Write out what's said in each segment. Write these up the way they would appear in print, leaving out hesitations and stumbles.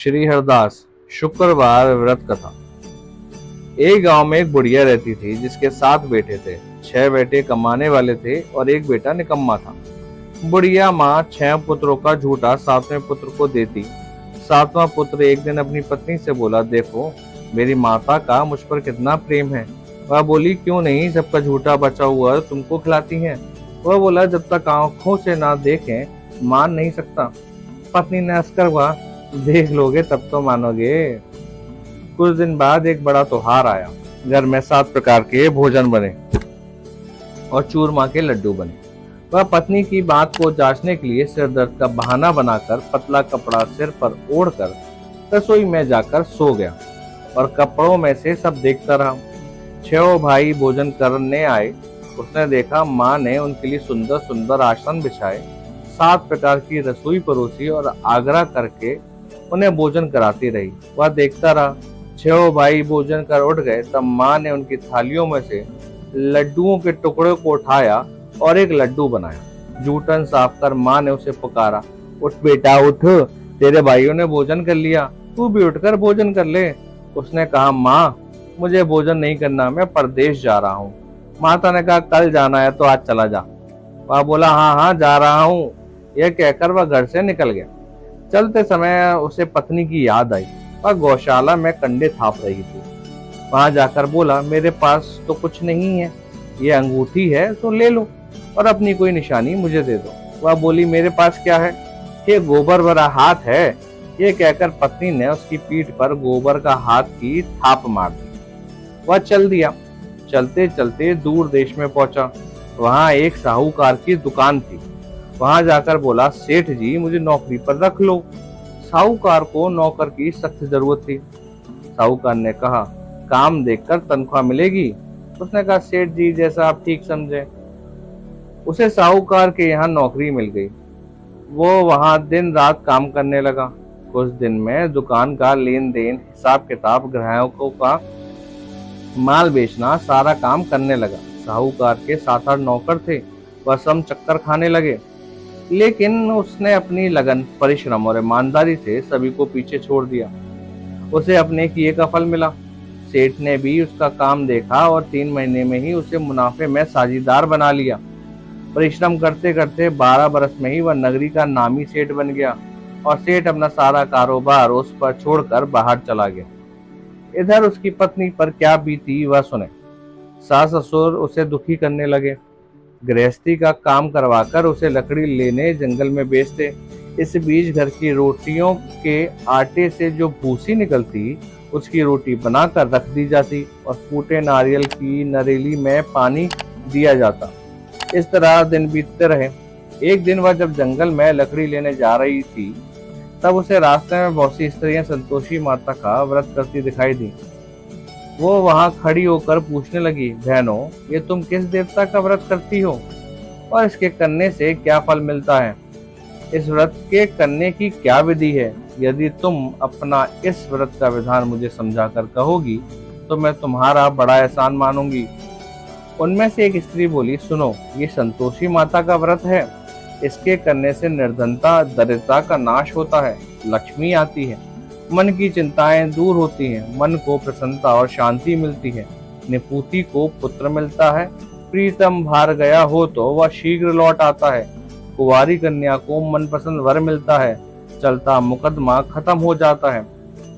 श्री हरदास शुक्रवार व्रत कथा। एक गांव में एक बुढ़िया रहती थी जिसके 7 बेटे थे। 6 बेटे कमाने वाले थे और एक बेटा निकम्मा था। बुढ़िया माँ 6 पुत्रों का झूठा 7वें पुत्र को देती। 7वां पुत्र एक दिन अपनी पत्नी से बोला, देखो मेरी माता का मुझ पर कितना प्रेम है। वह बोली, क्यों नहीं, सबका झूठा बचा हुआ तुमको खिलाती हैं। वह बोला, जब तक आंखों से ना देखें मान नहीं सकता। पत्नी ने हंसकर कहा, देख लोगे तब तो मानोगे। कुछ दिन बाद एक बड़ा त्योहार आया। घर में 7 प्रकार के भोजन बने और चूरमा के लड्डू बने। वह पत्नी की बात को जांचने के लिए सिर दर्द का बहाना बनाकर पतला कपड़ा सिर पर ओढ़कर रसोई में जाकर सो गया और कपड़ों में से सब देखता रहा। 6 भाई भोजन करने आए। उसने देखा माँ ने उनके लिए सुंदर सुंदर आसन बिछाए, 7 प्रकार की रसोई परोसी और आग्रह करके उन्हें भोजन कराती रही। वह देखता रहा। 6 भाई भोजन कर उठ गए तब माँ ने उनकी थालियों में से लड्डुओं के टुकड़े को उठाया और एक लड्डू बनाया। जूठन साफ कर माँ ने उसे पुकारा, उठ बेटा उठ, तेरे भाइयों ने भोजन कर लिया, तू भी उठकर भोजन कर ले। उसने कहा, माँ मुझे भोजन नहीं करना, मैं परदेश जा रहा हूँ। माता ने कहा, कल जाना है तो आज चला जा। वह बोला, हाँ हाँ जा रहा हूँ। यह कहकर वह घर से निकल गया। चलते समय उसे पत्नी की याद आई। वह गौशाला में कंडे थाप रही थी। वहां जाकर बोला, मेरे पास तो कुछ नहीं है, ये अंगूठी है तो ले लो और अपनी कोई निशानी मुझे दे दो। वह बोली, मेरे पास क्या है, ये गोबर भरा हाथ है। ये कहकर पत्नी ने उसकी पीठ पर गोबर का हाथ की थाप मार दी। वह चल दिया। चलते चलते दूर देश में पहुंचा। वहां एक साहूकार की दुकान थी। वहां जाकर बोला, सेठ जी मुझे नौकरी पर रख लो। साहूकार को नौकर की सख्त जरूरत थी। साहूकार ने कहा, काम देखकर तनख्वाह मिलेगी। उसने कहा, सेठ जी जैसा आप ठीक समझे। उसे साहूकार के यहाँ नौकरी मिल गई। वो वहां दिन रात काम करने लगा। कुछ दिन में दुकान का लेन देन, हिसाब किताब, ग्राहकों का माल बेचना, सारा काम करने लगा। साहूकार के 7-8 नौकर थे। वह सब चक्कर खाने लगे, लेकिन उसने अपनी लगन, परिश्रम और ईमानदारी से सभी को पीछे छोड़ दिया। उसे अपने किए का फल मिला। सेठ ने भी उसका काम देखा और 3 महीने में ही उसे मुनाफे में साझीदार बना लिया। परिश्रम करते करते 12 बरस में ही वह नगरी का नामी सेठ बन गया और सेठ अपना सारा कारोबार उस पर छोड़कर बाहर चला गया। इधर उसकी पत्नी पर क्या बीती वह सुने। सास ससुर उसे दुखी करने लगे। गृहस्थी का काम करवाकर उसे लकड़ी लेने जंगल में बेचते। इस बीच घर की रोटियों के आटे से जो भूसी निकलती उसकी रोटी बनाकर रख दी जाती और फूटे नारियल की नरेली में पानी दिया जाता। इस तरह दिन बीतते रहे। एक दिन वह जब जंगल में लकड़ी लेने जा रही थी तब उसे रास्ते में बहुत सी स्त्रियां संतोषी माता का व्रत करती दिखाई दी। वो वहां खड़ी होकर पूछने लगी, बहनों ये तुम किस देवता का व्रत करती हो और इसके करने से क्या फल मिलता है? इस व्रत के करने की क्या विधि है? यदि तुम अपना इस व्रत का विधान मुझे समझाकर कहोगी तो मैं तुम्हारा बड़ा एहसान मानूंगी। उनमें से एक स्त्री बोली, सुनो ये संतोषी माता का व्रत है। इसके करने से निर्धनता, दरिद्रता का नाश होता है, लक्ष्मी आती है, मन की चिंताएं दूर होती हैं, मन को प्रसन्नता और शांति मिलती है, निपुति को पुत्र मिलता है, प्रीतम भार गया हो तो वह शीघ्र लौट आता है, कुंवारी कन्या को मनपसंद वर मिलता है, चलता मुकदमा खत्म हो जाता है,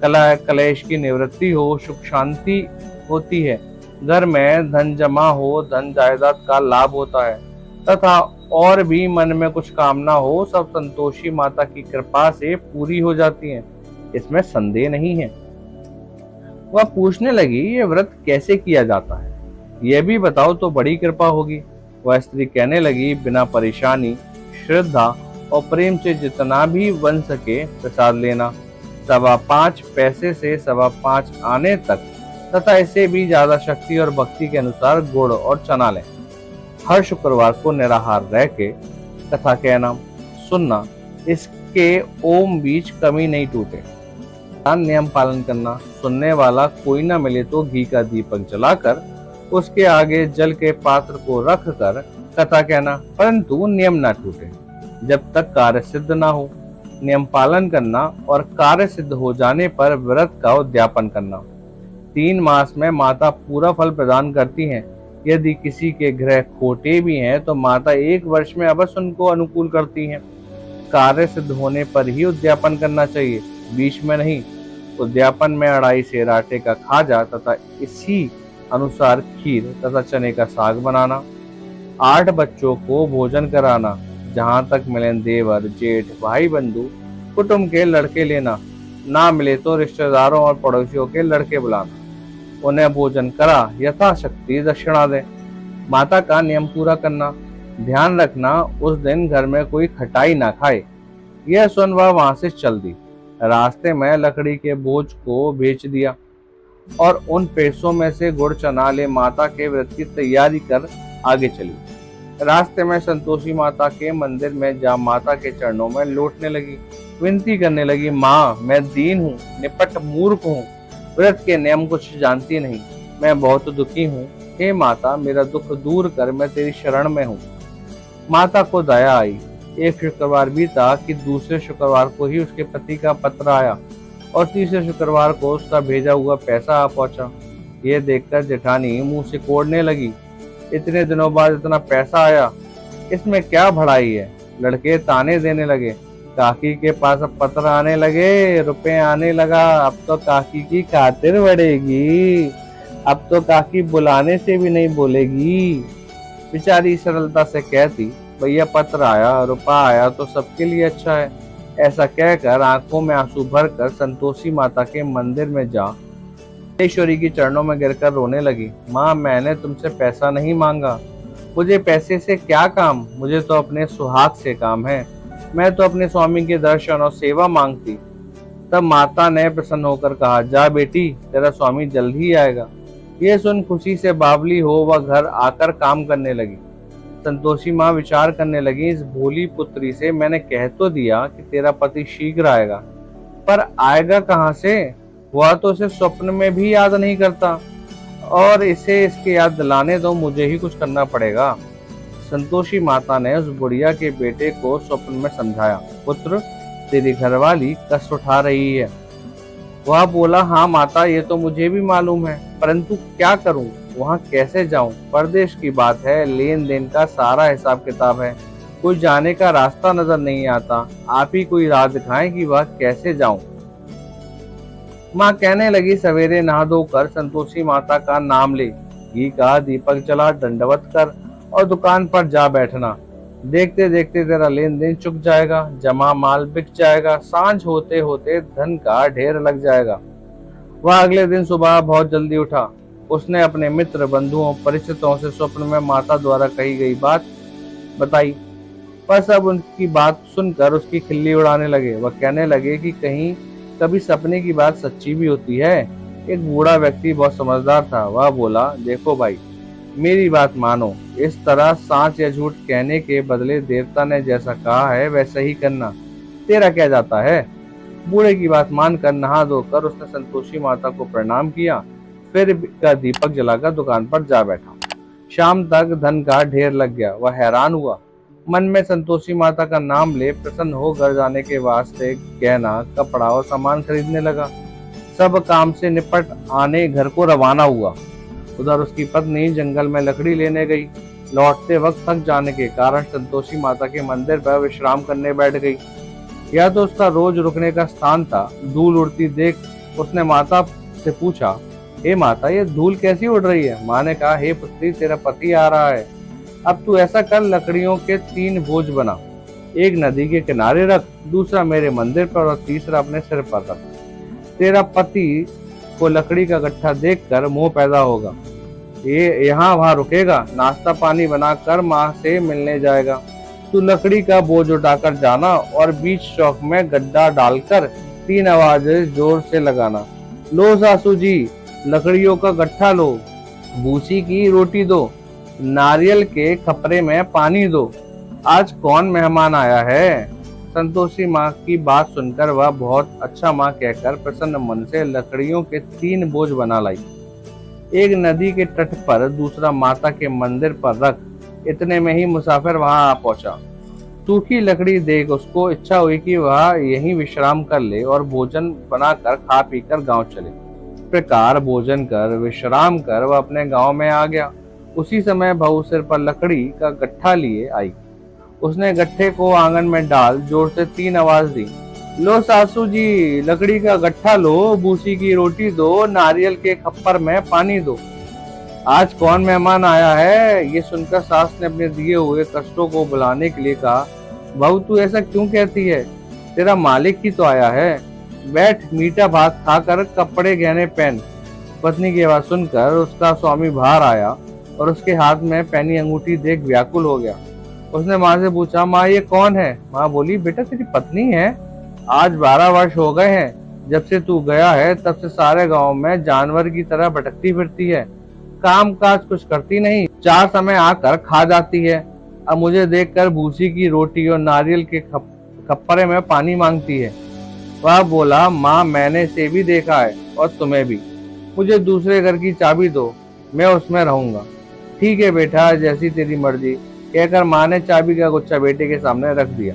कलह कलेश की निवृत्ति हो, सुख शांति होती है, घर में धन जमा हो, धन जायदाद का लाभ होता है, तथा और भी मन में कुछ कामना हो सब संतोषी माता की कृपा से पूरी हो जाती हैं। इसमें संदेह नहीं है। वह पूछने लगी, ये व्रत कैसे किया जाता है, यह भी बताओ तो बड़ी कृपा होगी। वह स्त्री कहने लगी, बिना परेशानी, श्रद्धा और प्रेम से जितना भी बन सके प्रसाद लेना, 5.25 पैसे से 5.25 आने तक, तथा इससे भी ज्यादा शक्ति और भक्ति के अनुसार गुड़ और चना लें। हर शुक्रवार को निराहार रह के कथा कहना, सुनना, इसके ओम बीच कमी नहीं टूटे। नियम पालन करना, सुनने वाला कोई न मिले तो घी का दीपक जलाकर उसके आगे जल के पात्र को रख कर कथा कहना, परंतु नियम न टूटे जब तक कार्य सिद्ध न हो। नियम पालन करना और कार्य सिद्ध हो जाने पर व्रत का उद्यापन करना। 3 मास में माता पूरा फल प्रदान करती हैं। यदि किसी के ग्रह खोटे भी हैं तो माता 1 वर्ष में अवश्य उनको अनुकूल करती हैं। कार्य सिद्ध होने पर ही उद्यापन करना चाहिए, बीच में नहीं। उद्यापन में 2.5 सेर आटे का खाजा तथा इसी अनुसार खीर तथा चने का साग बनाना। 8 बच्चों को भोजन कराना। जहां तक मिले देवर जेठ भाई बंधु कुटुंब के लड़के लेना, ना मिले तो रिश्तेदारों और पड़ोसियों के लड़के बुलाना। उन्हें भोजन करा यथाशक्ति दक्षिणा दे। माता का नियम पूरा करना। ध्यान रखना उस दिन घर में कोई खटाई ना खाए। यह सुन वह वहां से चल दी। रास्ते में लकड़ी के बोझ को बेच दिया और उन पैसों में से गुड़ चना ले माता के व्रत की तैयारी कर आगे चली। रास्ते में संतोषी माता के मंदिर में जा माता के चरणों में लौटने लगी। विनती करने लगी, माँ मैं दीन हूँ, निपट मूर्ख हूँ, व्रत के नियम कुछ जानती नहीं, मैं बहुत दुखी हूँ। हे माता मेरा दुख दूर कर, मैं तेरी शरण में हूँ। माता को दया आई। एक शुक्रवार बीता कि दूसरे शुक्रवार को ही उसके पति का पत्र आया और तीसरे शुक्रवार को उसका भेजा हुआ पैसा आ पहुंचा। ये देखकर जेठानी मुंह से कोड़ने लगी, इतने दिनों बाद इतना पैसा आया, इसमें क्या भड़ाई है। लड़के ताने देने लगे, काकी के पास अब पत्र आने लगे, रुपए आने लगा, अब तो काकी की खातिर बढ़ेगी, अब तो काकी बुलाने से भी नहीं बोलेगी। बेचारी सरलता से कहती, भैया पत्र आया, रुपा आया तो सबके लिए अच्छा है। ऐसा कहकर आंखों में आंसू भरकर संतोषी माता के मंदिर में जा ईश्वरी की चरणों में गिरकर रोने लगी। माँ मैंने तुमसे पैसा नहीं मांगा, मुझे पैसे से क्या काम, मुझे तो अपने सुहाग से काम है, मैं तो अपने स्वामी के दर्शन और सेवा मांगती। तब माता ने प्रसन्न होकर कहा, जा बेटी तेरा स्वामी जल्द ही आएगा। ये सुन खुशी से बावली हो वह घर आकर काम करने लगी। संतोषी माँ विचार करने लगी, इस भोली पुत्री से मैंने कह तो दिया कि तेरा पति शीघ्र आएगा, पर आएगा कहाँ से, वह तो उसे स्वप्न में भी याद नहीं करता, और इसे इसके याद दिलाने दो, मुझे ही कुछ करना पड़ेगा। संतोषी माता ने उस बुढ़िया के बेटे को स्वप्न में समझाया, पुत्र तेरी घरवाली कष्ट उठा रही है। वह बोला, हाँ माता ये तो मुझे भी मालूम है, परंतु क्या करूं, वहां कैसे जाऊं, परदेश की बात है, लेन देन का सारा हिसाब किताब है, कोई जाने का रास्ता नजर नहीं आता, आप ही कोई राह दिखाएं कि वह कैसे जाऊं। माँ कहने लगी, सवेरे नहा धोकर संतोषी माता का नाम ले, घी का दीपक जला, दंडवत कर और दुकान पर जा बैठना। देखते देखते तेरा लेन देन चुक जाएगा, जमा माल बिक जाएगा, सांझ होते होते धन का ढेर लग जाएगा। वह अगले दिन सुबह बहुत जल्दी उठा। उसने अपने मित्र बंधुओं परिचितों से स्वप्न में माता द्वारा कही गई बात बताई, पर सब उनकी बात सुनकर उसकी खिल्ली उड़ाने लगे। वह कहने लगे कि कहीं कभी सपने की बात सच्ची भी होती है। एक बूढ़ा व्यक्ति बहुत समझदार था। वह बोला, देखो भाई मेरी बात मानो, इस तरह सांच या झूठ कहने के बदले देवता ने जैसा कहा है वैसा ही करना, तेरा क्या जाता है। बूढ़े की बात मानकर नहा धोकर उसने संतोषी माता को प्रणाम किया, फिर का दीपक जलाकर दुकान पर जा बैठा। शाम तक धन का ढेर लग गया। वह हैरान हुआ, मन में संतोषी माता का नाम ले प्रसन्न हो घर जाने के वास्ते गहना कपड़ा और सामान खरीदने लगा। सब काम से निपट आने घर को रवाना हुआ। उधर उसकी पत्नी जंगल में लकड़ी लेने गई। लौटते वक्त थक जाने के कारण संतोषी माता के मंदिर पर विश्राम करने बैठ गई। यह तो उसका रोज रुकने का स्थान था। धूल उड़ती देख उसने माता से पूछा, हे माता ये धूल कैसी उड़ रही है। माँ ने कहा, हे पुत्री तेरा पति आ रहा है, अब तू ऐसा कर, लकड़ियों के 3 बोझ बना, एक नदी के किनारे रख, दूसरा मेरे मंदिर पर और तीसरा अपने सिर पर रख। तेरा पति को लकड़ी का गट्ठा देखकर मोह पैदा होगा, ये यहाँ वहां रुकेगा, नाश्ता पानी बनाकर माँ से मिलने जाएगा। तू लकड़ी का बोझ उठाकर जाना और बीच चौक में गड्ढा डालकर 3 आवाजें जोर से लगाना, लो सासू जी लकड़ियों का गट्ठा लो, भूसी की रोटी दो, नारियल के खपरे में पानी दो, आज कौन मेहमान आया है। संतोषी माँ की बात सुनकर वह बहुत अच्छा माँ कहकर प्रसन्न मन से लकड़ियों के 3 बोझ बना लाई। एक नदी के तट पर, दूसरा माता के मंदिर पर रख। इतने में ही मुसाफिर वहां आ पहुंचा। सूखी लकड़ी देख उसको इच्छा हुई कि वह यहीं विश्राम कर ले और भोजन बनाकर खा पीकर गांव चले। इस प्रकार भोजन कर विश्राम कर वह अपने गांव में आ गया। उसी समय बहू सिर पर लकड़ी का गट्ठा लिए आई। उसने गट्ठे को आंगन में डाल जोर से 3 आवाज दी। लो सासू जी, लकड़ी का गट्ठा लो, भूसी की रोटी दो, नारियल के खप्पर में पानी दो। आज कौन मेहमान आया है? ये सुनकर सास ने अपने दिए हुए कष्टों को बुलाने के लिए कहा। बहू तू ऐसा क्यों कहती है? तेरा मालिक ही तो आया है। बैठ, मीठा भात खाकर कपड़े गहने पहन। पत्नी की आवाज सुनकर उसका स्वामी बाहर आया और उसके हाथ में पहनी अंगूठी देख व्याकुल हो गया। उसने माँ से पूछा, माँ ये कौन है? माँ बोली, बेटा तेरी पत्नी है। आज 12 वर्ष हो गए हैं जब से तू गया है, तब से सारे गांव में जानवर की तरह भटकती फिरती है। काम काज कुछ करती नहीं, 4 समय आकर खा जाती है। अब मुझे देखकर भूसी की रोटी और नारियल के खप्परे में पानी मांगती है। वह बोला, माँ मैंने इसे भी देखा है और तुम्हें भी। मुझे दूसरे घर की चाबी दो, मैं उसमें रहूंगा। ठीक है बेटा, जैसी तेरी मर्जी, कहकर माँ ने चाबी का गुच्छा बेटे के सामने रख दिया।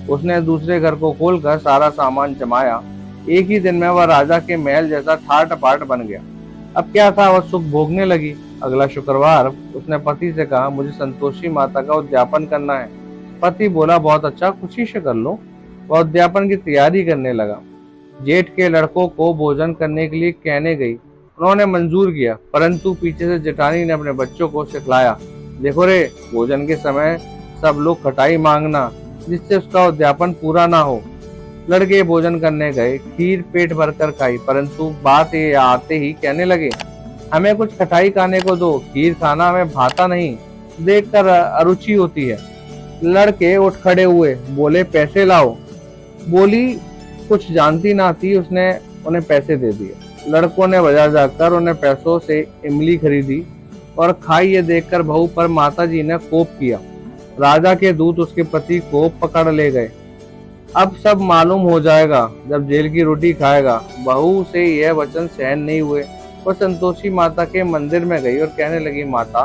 उसने दूसरे घर को खोलकर सारा सामान जमाया। एक ही दिन में वह राजा के महल जैसा ठाट बाट बन गया। अब क्या था, वह सुख भोगने लगी। अगला शुक्रवार उसने पति से कहा, मुझे संतोषी माता का उद्यापन करना है। पति बोला, बहुत अच्छा, खुशी से कर लो। वह उद्यापन की तैयारी करने लगा। जेठ के लड़कों को भोजन करने के लिए कहने गई। उन्होंने मंजूर किया, परंतु पीछे से जेठानी ने अपने बच्चों को सिखलाया, देखो रे, भोजन के समय सब लोग खटाई मांगना, जिससे उसका उद्यापन पूरा ना हो। लड़के भोजन करने गए, खीर पेट भरकर खाई, परंतु बात ये आते ही कहने लगे, हमें कुछ खटाई खाने को दो, खीर खाना हमें भाता नहीं, देखकर अरुचि होती है। लड़के उठ खड़े हुए, बोले पैसे लाओ। बोली कुछ जानती ना थी, उसने उन्हें पैसे दे दिए। लड़कों ने बाजार जाकर उन्हें पैसों से इमली खरीदी और खाई। ये देखकर बहू पर माताजी ने कोप किया। राजा के दूत उसके पति को पकड़ ले गए। अब सब मालूम हो जाएगा जब जेल की रोटी खाएगा। बहू से यह वचन सहन नहीं हुए। वह संतोषी माता के मंदिर में गई और कहने लगी, माता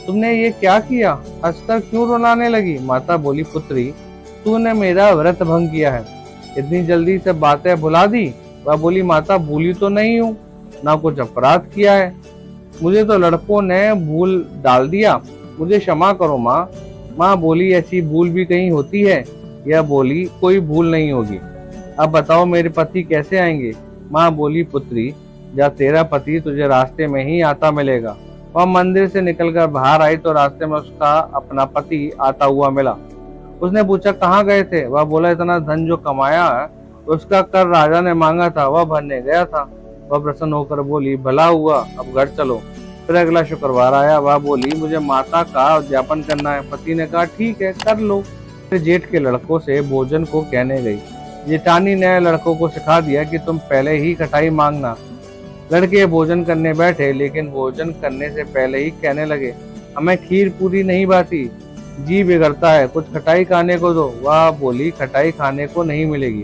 तुमने ये क्या किया? हंसकर क्यों रुलाने लगी? माता बोली, पुत्री तूने मेरा व्रत भंग किया है, इतनी जल्दी से बातें भुला दी। वह बोली, माता भूली तो नहीं हूँ, ना कुछ अपराध किया है, मुझे तो लड़कों ने भूल डाल दिया, मुझे क्षमा करो माँ। माँ बोली, ऐसी भूल भी कहीं होती है? यह बोली, कोई भूल नहीं होगी। अब बताओ मेरे पति कैसे आएंगे? माँ बोली, पुत्री जब तेरा पति तुझे रास्ते में ही आता मिलेगा। वह मंदिर से निकलकर बाहर आई तो रास्ते में उसका अपना पति आता हुआ मिला। उसने पूछा, कहाँ गए थे? वह बोला, इतना धन जो कमाया है उसका कर राजा ने मांगा था, वह भरने गया था। वह प्रसन्न होकर बोली, भला हुआ, अब घर चलो। फिर अगला शुक्रवार आया। वह बोली, मुझे माता का उद्यापन करना है। पति ने कहा, ठीक है कर लो। फिर जेठ के लड़कों से भोजन को कहने गई। जेठानी ने लड़कों को सिखा दिया कि तुम पहले ही खटाई मांगना। लड़के भोजन करने बैठे, लेकिन भोजन करने से पहले ही कहने लगे, हमें खीर पूरी नहीं भाती, जी बिगड़ता है, कुछ खटाई खाने को दो। वह बोली, खटाई खाने को नहीं मिलेगी,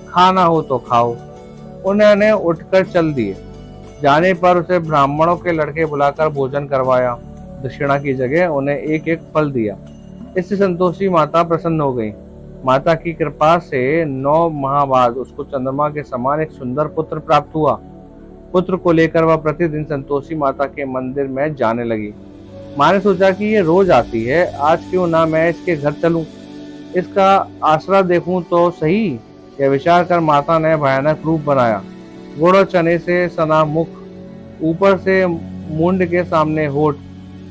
खाना हो तो खाओ। उन्होंने उठकर चल दिए। जाने पर उसे ब्राह्मणों के लड़के बुलाकर भोजन करवाया। दक्षिणा की जगह उन्हें एक एक फल दिया। इससे संतोषी माता प्रसन्न हो गई। माता की कृपा से 9 माह बाद उसको चंद्रमा के समान एक सुंदर पुत्र प्राप्त हुआ। पुत्र को लेकर वह प्रतिदिन संतोषी माता के मंदिर में जाने लगी। माँ ने सोचा कि ये रोज आती है, आज क्यों ना मैं इसके घर चलूं, इसका आसरा देखूं तो सही। यह विचार कर माता ने भयानक रूप बनाया। गुड़ और चने से सना मुख, ऊपर से मुंड के सामने होठ,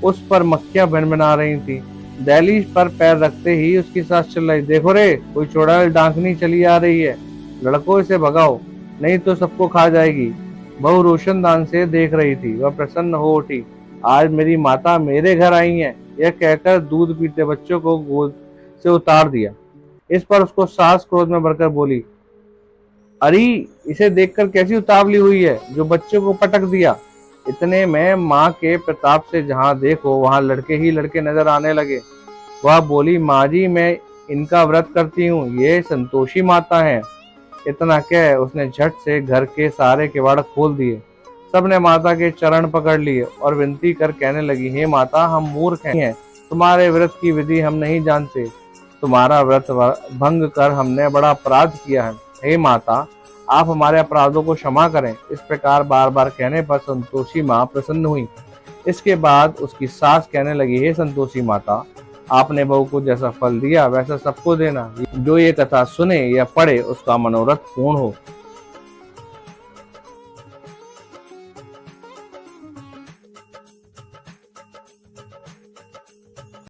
उस पर मक्खियां भिनभिना रही थी। दहलीज पर पैर रखते ही उसकी सास चिल्लाई, देखो रे, कोई चुड़ैल डांकनी चली आ रही है, लड़कों इसे भगाओ, नहीं तो सबको खा जाएगी। बहू रोशनदान से देख रही थी। वह प्रसन्न हो उठी, आज मेरी माता मेरे घर आई है। यह कहकर दूध पीते बच्चों को गोद से उतार दिया। इस पर उसको सास क्रोध में भरकर बोली, अरे इसे देखकर कैसी उतावली हुई है जो बच्चे को पटक दिया। इतने में माँ के प्रताप से जहाँ देखो वहाँ लड़के ही लड़के नजर आने लगे। वह बोली, माँ जी मैं इनका व्रत करती हूँ, ये संतोषी माता है। इतना कह उसने झट से घर के सारे किवाड़ खोल दिए। सबने माता के चरण पकड़ लिए और विनती कर कहने लगी, हे माता हम मूर्ख हैं, तुम्हारे व्रत की विधि हम नहीं जानते, तुम्हारा व्रत भंग कर हमने बड़ा अपराध किया है। हे माता, आप हमारे अपराधों को क्षमा करें। इस प्रकार बार बार कहने पर संतोषी माँ प्रसन्न हुई। इसके बाद उसकी सास कहने लगी, हे संतोषी माता, आपने बहू को जैसा फल दिया वैसा सबको देना। जो ये कथा सुने या पढ़े उसका मनोरथ पूर्ण हो।